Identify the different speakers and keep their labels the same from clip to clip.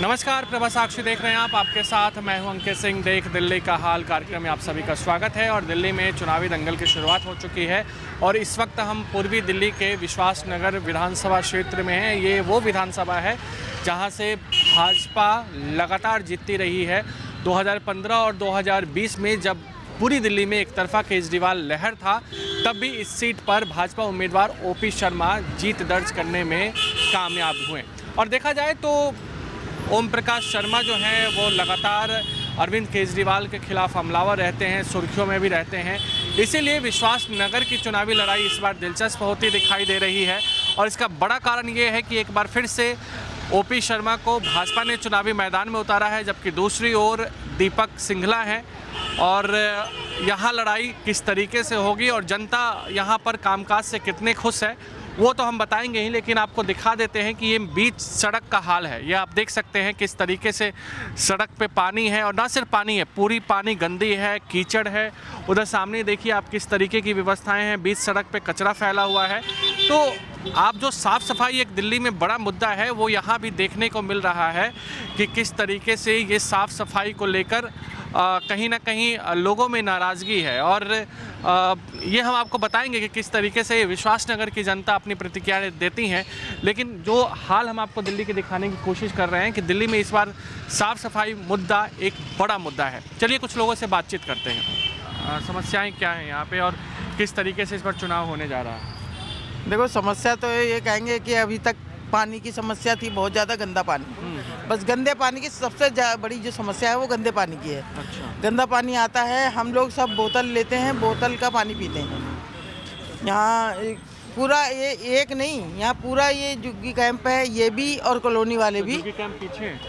Speaker 1: नमस्कार, प्रभा साक्षी देख रहे हैं आप। आपके साथ मैं हूं अंकित सिंह। देख दिल्ली का हाल कार्यक्रम में आप सभी का स्वागत है। और दिल्ली में चुनावी दंगल की शुरुआत हो चुकी है और इस वक्त हम पूर्वी दिल्ली के विश्वास नगर विधानसभा क्षेत्र में हैं। ये वो विधानसभा है जहां से भाजपा लगातार जीतती रही है। 2015 और 2020 में जब पूरी दिल्ली में एक तरफा केजरीवाल लहर था, तब भी इस सीट पर भाजपा उम्मीदवार ओपी शर्मा जीत दर्ज करने में कामयाब हुए। और देखा जाए तो ओम प्रकाश शर्मा जो हैं वो लगातार अरविंद केजरीवाल के खिलाफ हमलावर रहते हैं, सुर्खियों में भी रहते हैं। इसीलिए विश्वास नगर की चुनावी लड़ाई इस बार दिलचस्प होती दिखाई दे रही है। और इसका बड़ा कारण ये है कि एक बार फिर से ओपी शर्मा को भाजपा ने चुनावी मैदान में उतारा है, जबकि दूसरी ओर दीपक सिंघला हैं। और यहाँ लड़ाई किस तरीके से होगी और जनता यहाँ पर कामकाज से कितने खुश है वो तो हम बताएंगे ही, लेकिन आपको दिखा देते हैं कि ये बीच सड़क का हाल है। ये आप देख सकते हैं किस तरीके से सड़क पे पानी है, और ना सिर्फ पानी है, पूरी पानी गंदी है, कीचड़ है। उधर सामने देखिए आप किस तरीके की व्यवस्थाएं हैं, बीच सड़क पे कचरा फैला हुआ है। तो आप जो साफ़ सफाई एक दिल्ली में बड़ा मुद्दा है वो यहाँ भी देखने को मिल रहा है कि किस तरीके से ये साफ़ सफाई को लेकर कहीं ना कहीं लोगों में नाराज़गी है। और ये हम आपको बताएंगे कि किस तरीके से विश्वास नगर की जनता अपनी प्रतिक्रिया देती हैं। लेकिन जो हाल हम आपको दिल्ली के दिखाने की कोशिश कर रहे हैं कि दिल्ली में इस बार साफ़ सफाई मुद्दा एक बड़ा मुद्दा है। चलिए कुछ लोगों से बातचीत करते हैं। समस्याएं क्या हैं यहाँ पे और किस तरीके से इस बार चुनाव होने जा रहा है?
Speaker 2: देखो, समस्या तो ये कहेंगे कि अभी तक पानी की समस्या थी, बहुत ज़्यादा गंदा पानी। बस गंदे पानी की सबसे बड़ी जो समस्या है वो गंदे पानी की है।
Speaker 1: अच्छा।
Speaker 2: गंदा पानी आता है, हम लोग सब बोतल लेते हैं, बोतल का पानी पीते हैं। यहाँ पूरा ये एक नहीं, यहाँ पूरा ये जुग्गी कैंप है, ये भी और कॉलोनी वाले भी।
Speaker 1: जुग्गी कैंप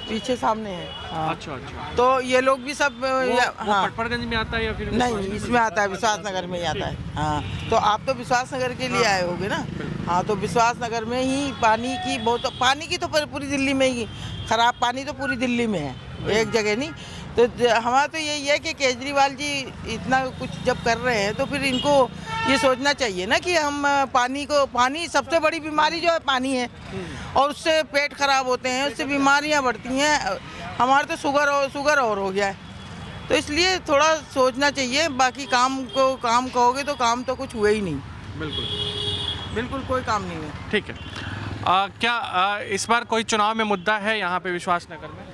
Speaker 1: पीछे
Speaker 2: सामने है। हाँ।
Speaker 1: अच्छा।
Speaker 2: तो ये लोग भी सब
Speaker 1: वो पटपड़गंज में आता है या फिर
Speaker 2: नहीं, इसमें आता है, विश्वास नगर में ही आता है। हाँ, तो आप तो विश्वास नगर के लिए आए होगे ना। हाँ, तो विश्वास नगर में ही पानी की तो पूरी दिल्ली में ही खराब पानी तो पूरी दिल्ली में है, एक जगह नहीं। तो हमारा तो यही है कि केजरीवाल जी इतना कुछ जब कर रहे हैं तो फिर इनको ये सोचना चाहिए ना कि हम पानी सबसे बड़ी बीमारी जो है पानी है, और उससे पेट खराब होते हैं, उससे बीमारियां बढ़ती हैं। हमारे तो शुगर और हो गया है, तो इसलिए थोड़ा सोचना चाहिए। बाकी काम कहोगे तो काम तो कुछ हुए ही नहीं। बिल्कुल कोई काम नहीं है।
Speaker 1: ठीक है। क्या इस बार कोई चुनाव में मुद्दा है यहाँ पे विश्वास नगर में?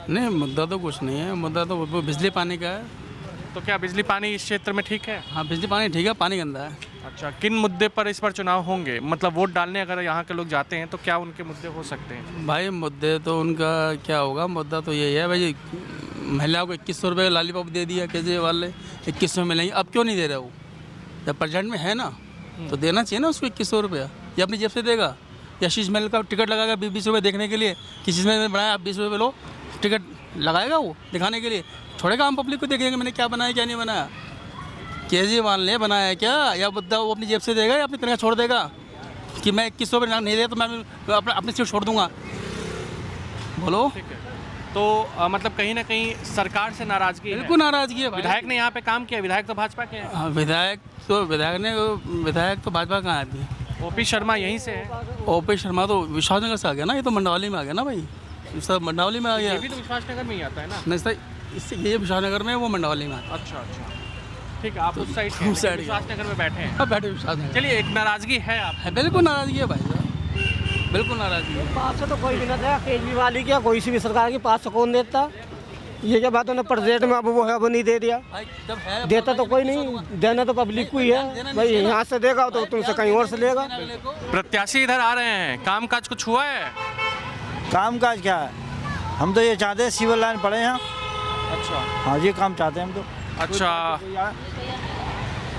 Speaker 3: नहीं, मुद्दा तो कुछ नहीं है। मुद्दा तो वो बिजली पानी का है।
Speaker 1: तो क्या बिजली पानी इस क्षेत्र में ठीक है?
Speaker 3: हाँ, बिजली पानी ठीक है, पानी गंदा है।
Speaker 1: अच्छा, किन मुद्दे पर इस बार चुनाव होंगे? मतलब वोट डालने अगर यहाँ के लोग जाते हैं तो क्या उनके मुद्दे हो सकते हैं?
Speaker 3: भाई मुद्दे तो उनका क्या होगा, मुद्दा तो यही है भाई, महिलाओं को 2100 रुपये का लॉलीपॉप दे दिया केजरीवाल ने, 2100 मिलेंगे। अब क्यों नहीं दे रहा वो? जब प्रेजेंट में है ना तो देना चाहिए ना उसको 2100 रुपया। या अपनी जेब से देगा या शीश महल का टिकट लगाएगा 20 रुपये देखने के लिए कि शीश महल बनाया, आप 20 रुपये लो, टिकट लगाएगा वो दिखाने के लिए। थोड़े काम पब्लिक को देखेंगे मैंने क्या बनाया क्या नहीं बनाया। केजरीवाल ने बनाया है क्या, या मुद्दा वो अपनी जेब से देगा या अपनी तनख्वाह छोड़ देगा कि मैं 2100 रुपये नहीं दे तो मैं अपनी सीट छोड़ दूंगा? बोलो।
Speaker 1: ठीक है। तो मतलब कहीं ना कहीं सरकार से नाराजगी है।
Speaker 3: बिल्कुल नाराजगी है।
Speaker 1: विधायक ने यहाँ पे काम किया, विधायक तो भाजपा के हैं।
Speaker 3: हाँ, विधायक तो भाजपा कहाँ है अभी?
Speaker 1: ओपी शर्मा यहीं से है।
Speaker 3: ओपी शर्मा तो विश्वास नगर से आ गया ना, ये तो मंडावली में आ गया ना भाई, सब मंडावली में आ गया।
Speaker 1: ये भी तो विश्वास नगर में ही आता है ना?
Speaker 3: नहीं सर, इससे ये विश्वास नगर में, वो मंडावली में आता है।
Speaker 1: अच्छा। ठीक है, आप उस साइड से विश्वास नगर में बैठे हैं।
Speaker 3: अब बैठे विश्वास नगर।
Speaker 1: चलिए, एक नाराजगी है आप?
Speaker 3: है, बिल्कुल नाराजगी है भाई साहब, बिल्कुल नाराजगी है।
Speaker 4: पास से तो कोई भी ना देगा, केजरीवाल ही क्या कोई सी भी सरकार के पास से कौन देता? ये क्या बात है, प्रेजेंट में अब वो है वो नहीं दे दिया। देता तो कोई नहीं, देना तो पब्लिक को ही है भाई। यहाँ से देगा तो तुमसे कहीं और से लेगा।
Speaker 1: प्रत्याशी इधर आ रहे हैं, काम काज कुछ हुआ है?
Speaker 5: काम काज क्या है, हम तो ये चाहते हैं सिविल लाइन पड़े हैं।
Speaker 1: अच्छा।
Speaker 5: हाँ, ये काम चाहते हैं हम तो।
Speaker 1: अच्छा,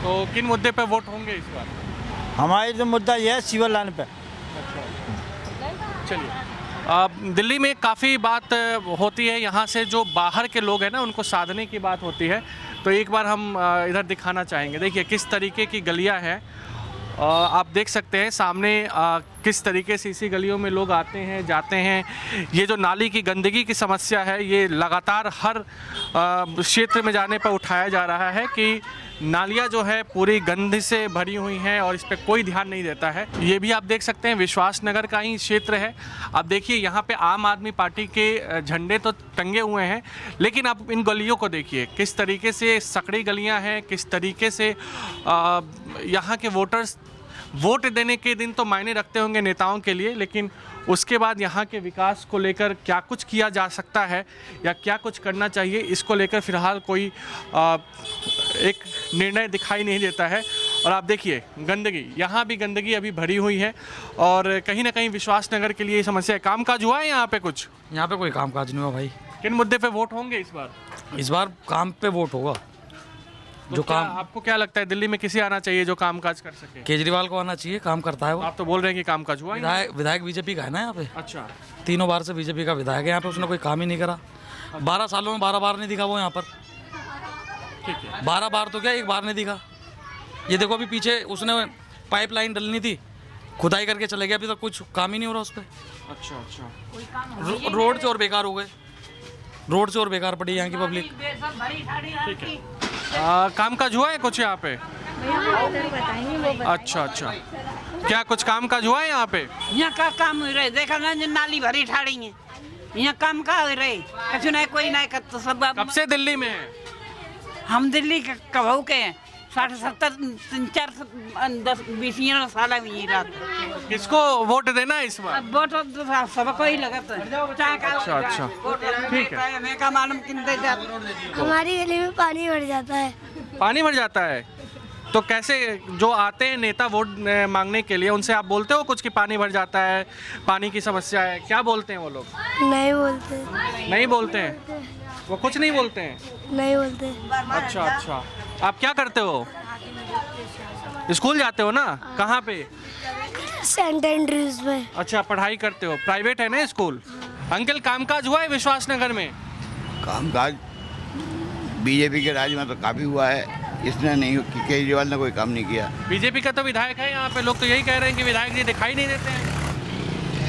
Speaker 1: तो किन मुद्दे पे वोट होंगे इस बार?
Speaker 5: हमारी तो मुद्दा ये है सिविल लाइन पे।
Speaker 1: चलिए, दिल्ली में काफ़ी बात होती है, यहाँ से जो बाहर के लोग हैं ना उनको साधने की बात होती है। तो एक बार हम इधर दिखाना चाहेंगे। देखिए किस तरीके की गलियाँ हैं, आप देख सकते हैं सामने किस तरीके से इसी गलियों में लोग आते हैं जाते हैं। ये जो नाली की गंदगी की समस्या है ये लगातार हर क्षेत्र में जाने पर उठाया जा रहा है कि नालियाँ जो है पूरी गंद से भरी हुई हैं और इस पर कोई ध्यान नहीं देता है। ये भी आप देख सकते हैं विश्वास नगर का ही क्षेत्र है। अब देखिए यहाँ पे आम आदमी पार्टी के झंडे तो टंगे हुए हैं, लेकिन आप इन गलियों को देखिए किस तरीके से सकड़ी गलियाँ हैं, किस तरीके से यहाँ के वोटर्स वोट देने के दिन तो मायने रखते होंगे नेताओं के लिए, लेकिन उसके बाद यहाँ के विकास को लेकर क्या कुछ किया जा सकता है या क्या कुछ करना चाहिए, इसको लेकर फिलहाल कोई एक निर्णय दिखाई नहीं देता है। और आप देखिए गंदगी, यहाँ भी गंदगी अभी भरी हुई है और कहीं ना कहीं विश्वास नगर के लिए ये समस्या है। कामकाज हुआ है यहाँ पे कुछ?
Speaker 6: यहाँ पे कोई कामकाज नहीं हुआ भाई।
Speaker 1: किन मुद्दे पे वोट होंगे इस बार?
Speaker 6: इस बार काम पे वोट होगा।
Speaker 1: तो
Speaker 6: जो
Speaker 1: क्या
Speaker 6: काम
Speaker 1: आपको क्या लगता है दिल्ली में किसे आना चाहिए जो कामकाज कर सके?
Speaker 6: केजरीवाल को आना चाहिए, काम करता है वो।
Speaker 1: आप तो बोल रहे हैं कि कामकाज हुआ ही नहीं।
Speaker 6: विधायक बीजेपी का है ना यहाँ पे,
Speaker 1: अच्छा,
Speaker 6: 3 बार से बीजेपी का विधायक है यहाँ पे, उसने कोई काम ही नहीं करा। 12 सालों में 12 बार नहीं दिखा वो यहाँ पर।
Speaker 1: ठीक है।
Speaker 6: 12 बार तो क्या, 1 बार नहीं दिखा। ये देखो अभी पीछे उसने पाइपलाइन डलनी थी, खुदाई करके चले गए, अभी तक कुछ काम ही नहीं हो रहा उस पर।
Speaker 1: अच्छा अच्छा,
Speaker 6: रोड से और बेकार हो गए, रोड से और बेकार पड़ी यहाँ की पब्लिक।
Speaker 1: ठीक है। कामकाज हुआ है कुछ यहाँ पे? अच्छा अच्छा, क्या कुछ कामकाज हुआ है यहाँ पे?
Speaker 7: यहाँ का काम हो रहे, देखा ना जो नाली भरी ठाड़ी है, यहाँ काम का हो रहे, कछु नहीं कोई नहीं कर तो सब।
Speaker 1: कब से दिल्ली में है?
Speaker 7: हम दिल्ली के कभाऊ के हैं, 60-70-10-20 साल हुई रात।
Speaker 1: किसको वोट देना है इस बार?
Speaker 7: अब वोट तो सबको ही लगा तो
Speaker 1: अच्छा अच्छा, ठीक है।
Speaker 7: मैं का मालूम किनते जाते।
Speaker 8: हमारी गली में पानी भर जाता है।
Speaker 1: पानी भर जाता है तो कैसे, जो आते हैं नेता वोट मांगने के लिए, उनसे आप बोलते हो कुछ कि पानी भर जाता है, पानी की समस्या है, क्या बोलते हैं वो लोग?
Speaker 8: नहीं बोलते।
Speaker 1: नहीं बोलते हैं वो, कुछ नहीं बोलते हैं।
Speaker 8: नहीं बोलते।
Speaker 1: अच्छा अच्छा, आप क्या करते हो? स्कूल जाते हो ना? कहाँ पे?
Speaker 8: सेंट एंड्रयूज में।
Speaker 1: अच्छा, पढ़ाई करते हो, प्राइवेट है ना स्कूल? अंकल कामकाज हुआ है विश्वास नगर में?
Speaker 9: कामकाज बीजेपी के राज में तो काफ़ी हुआ है, इसने नहीं, केजरीवाल ने कोई काम नहीं किया।
Speaker 1: बीजेपी का तो विधायक है यहाँ पे, लोग तो यही कह रहे हैं कि विधायक जी दिखाई नहीं देते हैं।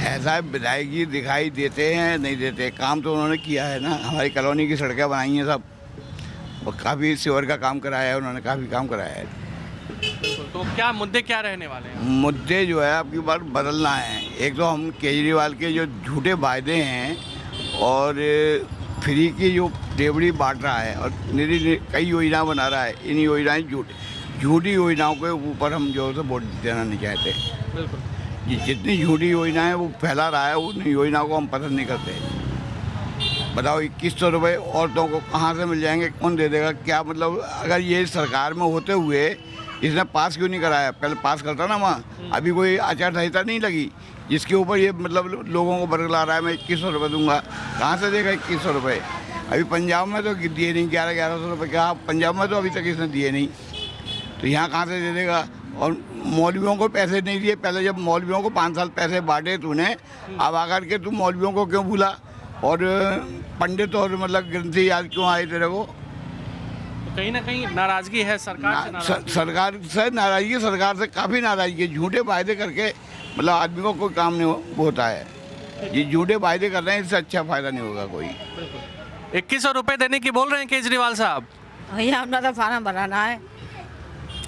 Speaker 9: ऐसा विधायक जी दिखाई देते हैं नहीं देते, काम तो उन्होंने किया है ना। हमारी कॉलोनी की सड़कें बनाई हैं सब, और काफ़ी सीवर का काम कराया है उन्होंने, काफ़ी काम कराया है।
Speaker 1: तो क्या मुद्दे क्या रहने वाले हैं?
Speaker 9: मुद्दे जो है आपकी बात बदलना है। एक तो हम केजरीवाल के जो झूठे वायदे हैं और फ्री की जो डेबड़ी बांट रहा है और कई योजना बना रहा है, इन योजनाएं झूठी योजनाओं के ऊपर हम जो है वोट देना नहीं चाहते।
Speaker 1: बिल्कुल,
Speaker 9: जितनी झूठी योजनाएं वो फैला रहा है, उन योजनाओं को हम पसंद नहीं करते। बताओ 2100 रुपये औरतों को कहाँ से मिल जाएंगे, कौन दे देगा? क्या मतलब, अगर ये सरकार में होते हुए इसने पास क्यों नहीं कराया? पहले पास करता ना वहाँ। अभी कोई आचार संहिता नहीं लगी जिसके ऊपर ये मतलब लोगों को बरगला रहा है मैं 2100 रुपये दूंगा। कहाँ से देगा 2100 रुपये? अभी पंजाब में तो दिए नहीं, 1100 रुपये क्या पंजाब में तो अभी तक इसने दिए नहीं, तो यहाँ कहाँ से दे देगा? और मौलवियों को पैसे नहीं दिए। पहले जब मौलवियों को 5 साल पैसे बांटे तूने, अब आकर के तू मौलवियों को क्यों भूला? और पंडित और मतलब ग्रंथी याद क्यों आए तेरे को?
Speaker 1: तो कहीं ना कहीं नाराजगी है सरकार से।
Speaker 9: सरकार से नाराजगी, सरकार से काफ़ी नाराजगी है। झूठे वायदे करके मतलब आदमी को कोई काम नहीं होता है। ये झूठे वायदे कर रहे हैं, इससे अच्छा फ़ायदा नहीं होगा कोई।
Speaker 1: 2100 रुपये देने की बोल रहे हैं केजरीवाल साहब।
Speaker 7: भैया अपना तो फार्म भराना है,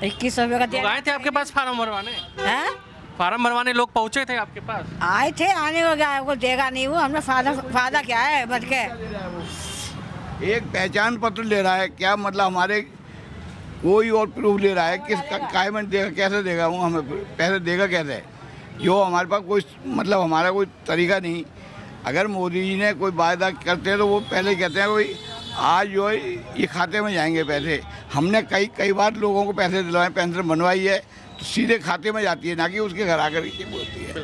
Speaker 7: 2100 रुपये का
Speaker 1: लोग आए थे आपके पास फार्म भरवाने?
Speaker 7: हैं?
Speaker 1: फार्म भरवाने लोग पहुंचे थे आपके पास?
Speaker 7: आए थे, आने को क्या को देगा नहीं वो, हमने फायदा क्या है बच के।
Speaker 9: एक पहचान पत्र ले रहा है, क्या मतलब हमारे कोई और प्रूफ ले रहा है, किस काय में देगा, कैसे देगा वो हमें पैसे देगा कैसे? जो हमारे पास कोई मतलब हमारा कोई तरीका नहीं। अगर मोदी जी ने कोई वायदा करते हैं तो वो पहले कहते हैं कोई आज जो है ये खाते में जाएंगे पैसे। हमने कई बार लोगों को पैसे दिलवाए, पेंशन बनवाई है, तो सीधे खाते में जाती है, ना कि उसके घर आकर ये बोलती है।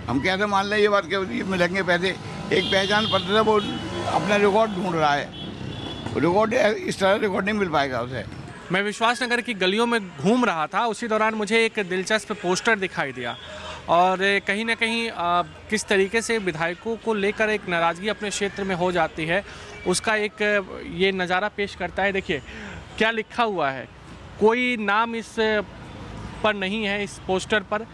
Speaker 9: हम कैसे मान लें ये बात कि मिलेंगे पैसे? एक पहचान पत्र से वो अपना रिकॉर्ड ढूंढ रहा है, रिकॉर्ड इस तरह रिकॉर्ड नहीं मिल पाएगा उसे।
Speaker 1: मैं विश्वास नगर की गलियों में घूम रहा था, उसी दौरान मुझे एक दिलचस्प पोस्टर दिखाई दिया और कहीं ना कहीं किस तरीके से विधायकों को लेकर एक नाराज़गी अपने क्षेत्र में हो जाती है, उसका एक ये नज़ारा पेश करता है। देखिए क्या लिखा हुआ है, कोई नाम इस पर नहीं है। इस पोस्टर पर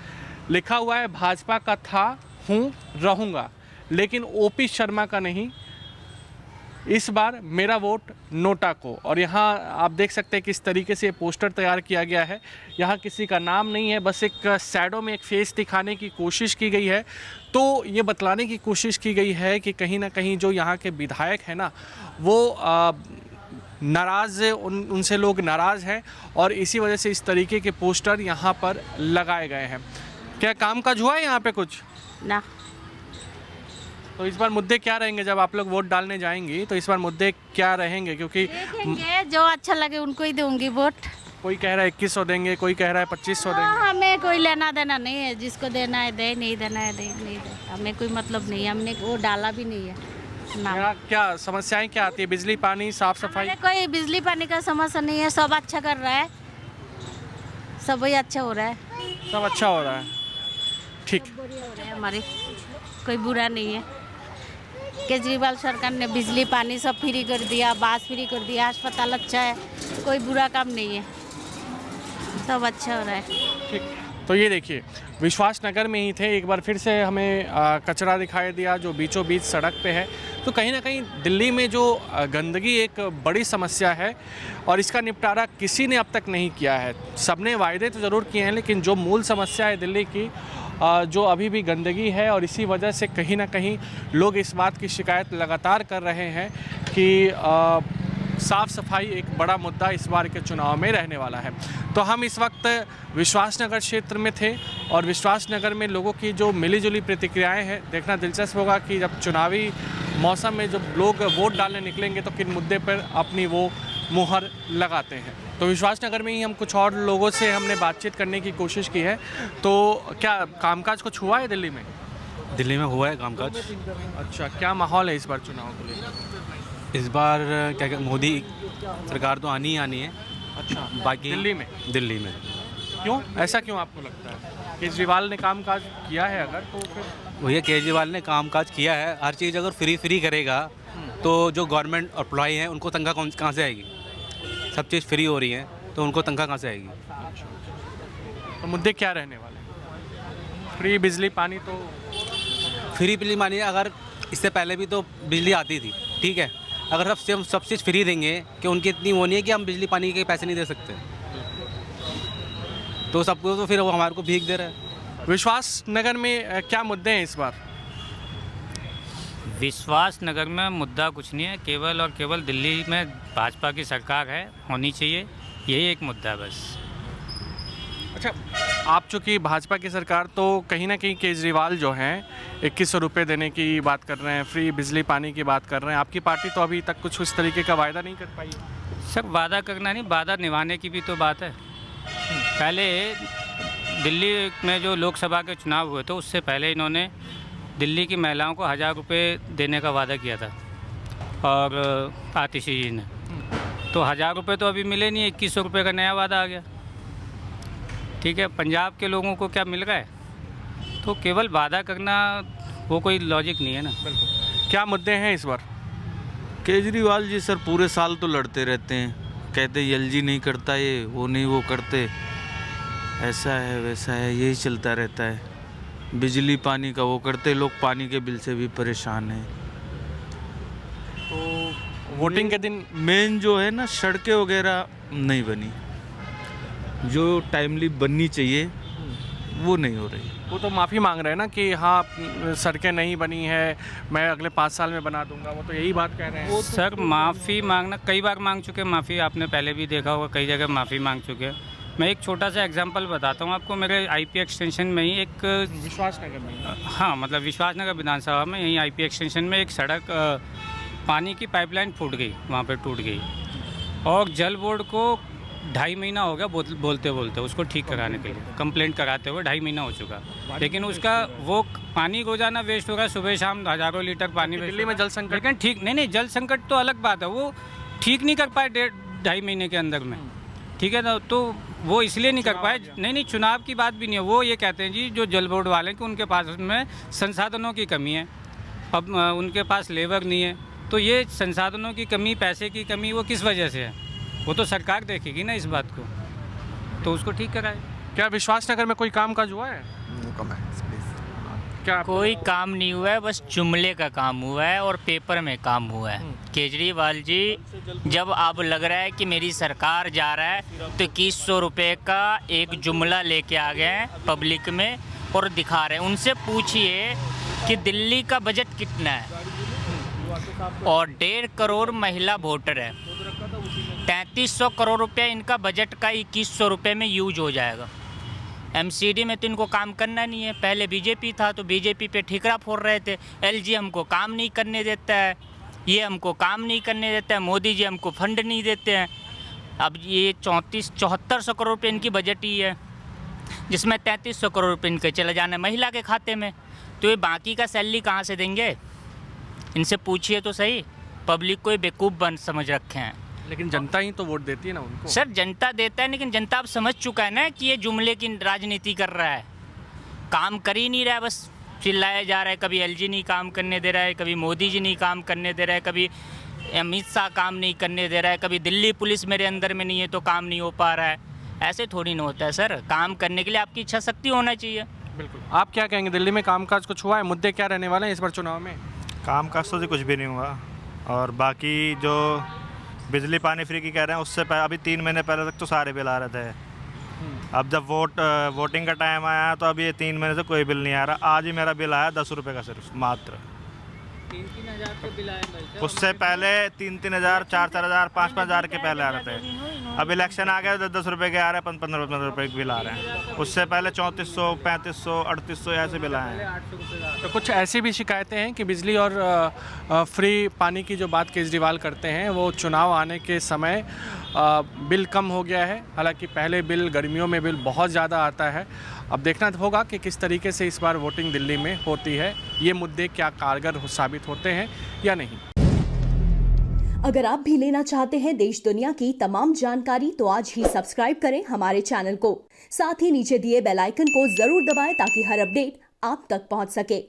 Speaker 1: लिखा हुआ है भाजपा का था, हूँ, रहूँगा, लेकिन ओपी शर्मा का नहीं, इस बार मेरा वोट नोटा को। और यहाँ आप देख सकते हैं किस तरीके से ये पोस्टर तैयार किया गया है। यहाँ किसी का नाम नहीं है, बस एक शैडो में एक फेस दिखाने की कोशिश की गई है। तो ये बतलाने की कोशिश की गई है कि कहीं ना कहीं जो यहाँ के विधायक हैं ना, वो नाराज़, उनसे लोग नाराज़ हैं और इसी वजह से इस तरीके के पोस्टर यहाँ पर लगाए गए हैं। क्या कामकाज हुआ है यहाँ पे कुछ
Speaker 7: ना।
Speaker 1: तो इस बार मुद्दे क्या रहेंगे जब आप लोग वोट डालने जाएंगी? तो इस बार मुद्दे क्या रहेंगे? क्योंकि
Speaker 7: देखेंगे जो अच्छा लगे उनको ही दूंगी वोट।
Speaker 1: कोई कह रहा है 2100 देंगे, कोई कह रहा है 2500 देंगे।
Speaker 7: हमें कोई लेना देना नहीं है, जिसको देना है दे, नहीं देना है दे, नहीं दे, हमें कोई मतलब नहीं है। हमने वो डाला भी नहीं है ना।
Speaker 1: यहाँ क्या समस्याएं क्या आती है? बिजली, पानी, साफ सफाई?
Speaker 7: हमारे कोई बिजली पानी का समस्या नहीं है, सब अच्छा कर रहा है, सब वही अच्छा हो रहा है,
Speaker 1: सब अच्छा हो रहा है, ठीक।
Speaker 7: बुरी हो रही है हमारी, कोई बुरा नहीं है। केजरीवाल सरकार ने बिजली पानी सब फ्री कर दिया, बस फ्री कर दिया, अस्पताल अच्छा है, कोई बुरा काम नहीं है, सब अच्छा हो रहा है।
Speaker 1: ठीक। तो ये देखिए, विश्वास नगर में ही थे, एक बार फिर से हमें कचरा दिखाई दिया जो बीचों बीच सड़क पे है। तो कहीं ना कहीं दिल्ली में जो गंदगी एक बड़ी समस्या है और इसका निपटारा किसी ने अब तक नहीं किया है। सबने वायदे तो ज़रूर किए हैं, लेकिन जो मूल समस्या है दिल्ली की, जो अभी भी गंदगी है, और इसी वजह से कहीं ना कहीं लोग इस बात की शिकायत लगातार कर रहे हैं कि साफ़ सफाई एक बड़ा मुद्दा इस बार के चुनाव में रहने वाला है। तो हम इस वक्त विश्वास नगर क्षेत्र में थे और विश्वास नगर में लोगों की जो मिली जुली प्रतिक्रियाएं हैं, देखना दिलचस्प होगा कि जब चुनावी मौसम में जब लोग वोट डालने निकलेंगे तो किन मुद्दे पर अपनी वो मुहर लगाते हैं। तो विश्वास नगर में ही हम कुछ और लोगों से हमने बातचीत करने की कोशिश की है। तो क्या कामकाज कुछ हुआ है दिल्ली में?
Speaker 10: दिल्ली में हुआ है कामकाज।
Speaker 1: अच्छा, क्या माहौल है इस बार चुनाव को लेकर?
Speaker 10: इस बार क्या मोदी सरकार तो आनी ही आनी है।
Speaker 1: अच्छा,
Speaker 10: बाकी
Speaker 1: दिल्ली में?
Speaker 10: दिल्ली में
Speaker 1: क्यों, ऐसा क्यों आपको लगता है? केजरीवाल ने कामकाज किया है अगर, तो फिर
Speaker 10: भैया केजरीवाल ने कामकाज किया है। हर चीज़ अगर फ्री करेगा तो जो गवर्नमेंट एम्प्लॉय हैं उनको तनख्वाह कहाँ से आएगी? सब चीज़ फ्री हो रही है तो उनको तनख्वाह कहाँ से आएगी?
Speaker 1: तो मुद्दे क्या रहने वाले हैं? फ्री बिजली पानी तो
Speaker 10: फ्री बिजली मानिए, अगर इससे पहले भी तो बिजली आती थी, ठीक है। अगर हम सब चीज़ फ्री देंगे कि उनकी इतनी वो नहीं है कि हम बिजली पानी के पैसे नहीं दे सकते, तो सबको तो फिर वो हमारे को भीख दे रहा है।
Speaker 1: विश्वास नगर में क्या मुद्दे हैं इस बार?
Speaker 11: विश्वास नगर में मुद्दा कुछ नहीं है, केवल और केवल दिल्ली में भाजपा की सरकार है, होनी चाहिए, यही एक मुद्दा है बस।
Speaker 1: अच्छा, आप चूँकि भाजपा की सरकार, तो कहीं ना कहीं केजरीवाल जो हैं 2100 रुपये देने की बात कर रहे हैं, फ्री बिजली पानी की बात कर रहे हैं। आपकी पार्टी तो अभी तक कुछ उस तरीके का वायदा नहीं कर पाई है।
Speaker 11: सर वादा करना नहीं, वादा निभाने की भी तो बात है। पहले दिल्ली में जो लोकसभा के चुनाव हुए थे उससे पहले इन्होंने दिल्ली की महिलाओं को 1000 रुपये देने का वादा किया था, और आतिशी जी ने, तो 1000 रुपये तो अभी मिले नहीं, 2100 रुपये का नया वादा आ गया। ठीक है, पंजाब के लोगों को क्या मिल रहा है? तो केवल वादा करना वो कोई लॉजिक नहीं है ना।
Speaker 1: बिल्कुल। क्या मुद्दे हैं इस बार?
Speaker 12: केजरीवाल जी सर पूरे साल तो लड़ते रहते हैं, कहते एलजी नहीं करता, ये वो नहीं वो करते, ऐसा है वैसा है, यही चलता रहता है। बिजली पानी का वो करते, लोग पानी के बिल से भी परेशान हैं।
Speaker 1: तो वोटिंग के दिन
Speaker 12: मेन जो है ना, सड़कें वगैरह नहीं बनी, जो टाइमली बननी चाहिए वो नहीं हो रही।
Speaker 1: वो तो माफ़ी मांग रहे हैं ना कि हाँ सड़कें नहीं बनी है, मैं अगले 5 साल में बना दूंगा, वो तो यही बात कह रहे हैं।
Speaker 11: सर माफ़ी मांगना कई बार मांग चुके हैं माफ़ी, आपने पहले भी देखा होगा, कई जगह माफ़ी मांग चुके हैं। मैं एक छोटा सा एग्जांपल बताता हूँ आपको। मेरे आईपी एक्सटेंशन में ही एक
Speaker 1: विश्वास नगर में,
Speaker 11: हाँ मतलब विश्वास नगर विधानसभा में, यहीं आईपी एक्सटेंशन में एक सड़क पानी की पाइपलाइन फूट गई, वहाँ पे टूट गई, और जल बोर्ड को 2.5 महीना हो गया बोलते बोलते उसको ठीक कराने के लिए, कंप्लेंट कराते हुए 2.5 महीना हो चुका, लेकिन उसका वो पानी रोजाना वेस्ट हो रहा है, सुबह शाम हज़ारों लीटर पानी वेस्ट।
Speaker 1: दिल्ली में जल संकट,
Speaker 11: लेकिन ठीक नहीं, जल संकट तो अलग बात है, वो ठीक नहीं कर पाए 2.5 महीने के अंदर में, ठीक है ना। तो वो इसलिए नहीं कर पाए, नहीं चुनाव की बात भी नहीं है, वो ये कहते हैं जी जो जल बोर्ड वाले कि उनके पास में संसाधनों की कमी है, अब उनके पास लेबर नहीं है, तो ये संसाधनों की कमी, पैसे की कमी, वो किस वजह से है, वो तो सरकार देखेगी ना इस बात को, तो उसको ठीक कराए।
Speaker 1: क्या विश्वास नगर में कोई काम काज हुआ है? क्या
Speaker 11: कोई काम नहीं हुआ है, बस जुमले का काम हुआ है और पेपर में काम हुआ है। केजरीवाल जी जब अब लग रहा है कि मेरी सरकार जा रहा है तो 2100 रुपये का एक जुमला लेके आ गए हैं पब्लिक में और दिखा रहे हैं। उनसे पूछिए कि दिल्ली का बजट कितना है और 1.5 करोड़ महिला वोटर है, 3300 करोड़ रुपया इनका बजट का 2100 रुपये में यूज हो जाएगा। एमसीडी में तो इनको काम करना नहीं है। पहले बीजेपी था तो बीजेपी पे ठीकरा फोड़ रहे थे, एलजी हमको काम नहीं करने देता है, ये हमको काम नहीं करने देता है, मोदी जी हमको फंड नहीं देते हैं। अब ये 7400 करोड़ रुपये इनकी बजट ही है, जिसमें 3300 करोड़ रुपये इनके चले जाने महिला के खाते में। तो ये बाकी का सैलरी कहाँ से देंगे? इनसे पूछिए तो सही। पब्लिक को बेवकूफ़ बन समझ रखे हैं।
Speaker 1: लेकिन जनता ही तो वोट देती है ना उनको।
Speaker 11: सर जनता देता है, लेकिन जनता अब समझ चुका है ना कि ये जुमले की राजनीति कर रहा है, काम कर ही नहीं रहा है, बस चिल्लाया जा रहा है। कभी एलजी नहीं काम करने दे रहा है, कभी मोदी जी नहीं काम करने दे रहा है, कभी अमित शाह काम नहीं करने दे रहा है, कभी दिल्ली पुलिस मेरे अंदर में नहीं है तो काम नहीं हो पा रहा है। ऐसे थोड़ी ना होता है सर, काम करने के लिए आपकी इच्छा शक्ति होना चाहिए।
Speaker 1: बिल्कुल। आप क्या कहेंगे, दिल्ली में कामकाज कुछ हुआ है? मुद्दे क्या रहने वाले हैं इस बार चुनाव में?
Speaker 13: कामकाज तो कुछ भी नहीं हुआ, और बाकी जो बिजली पानी फ्री की कह रहे हैं उससे अभी 3 महीने पहले तक तो सारे बिल आ रहे थे। अब जब वोटिंग का टाइम आया तो अब ये 3 महीने से कोई बिल नहीं आ रहा। आज ही मेरा बिल आया 10 रुपये का, सिर्फ मात्र
Speaker 11: 3-3 हज़ार के बिल आए भाई साहब।
Speaker 13: उससे पहले 3-3 हज़ार 4-4 हज़ार 5-5 हज़ार के पहले आ रहे थे। अब इलेक्शन आ गया 10-10 रुपये के आ रहे हैं, 15-15 रुपये के बिल आ रहे हैं। उससे पहले 3400 3500 3800 ऐसे बिल आए हैं।
Speaker 1: तो कुछ ऐसी भी शिकायतें हैं कि बिजली और फ्री पानी की जो बात केजरीवाल करते हैं वो चुनाव आने के समय बिल कम हो गया है। हालांकि पहले बिल गर्मियों में बिल बहुत ज़्यादा आता है। अब देखना होगा कि किस तरीके से इस बार वोटिंग दिल्ली में होती है, ये मुद्दे क्या कारगर साबित होते हैं या नहीं।
Speaker 14: अगर आप भी लेना चाहते हैं देश दुनिया की तमाम जानकारी तो आज ही सब्सक्राइब करें हमारे चैनल को। साथ ही नीचे दिए बेल आइकन को जरूर दबाएं ताकि हर अपडेट आप तक पहुंच सके।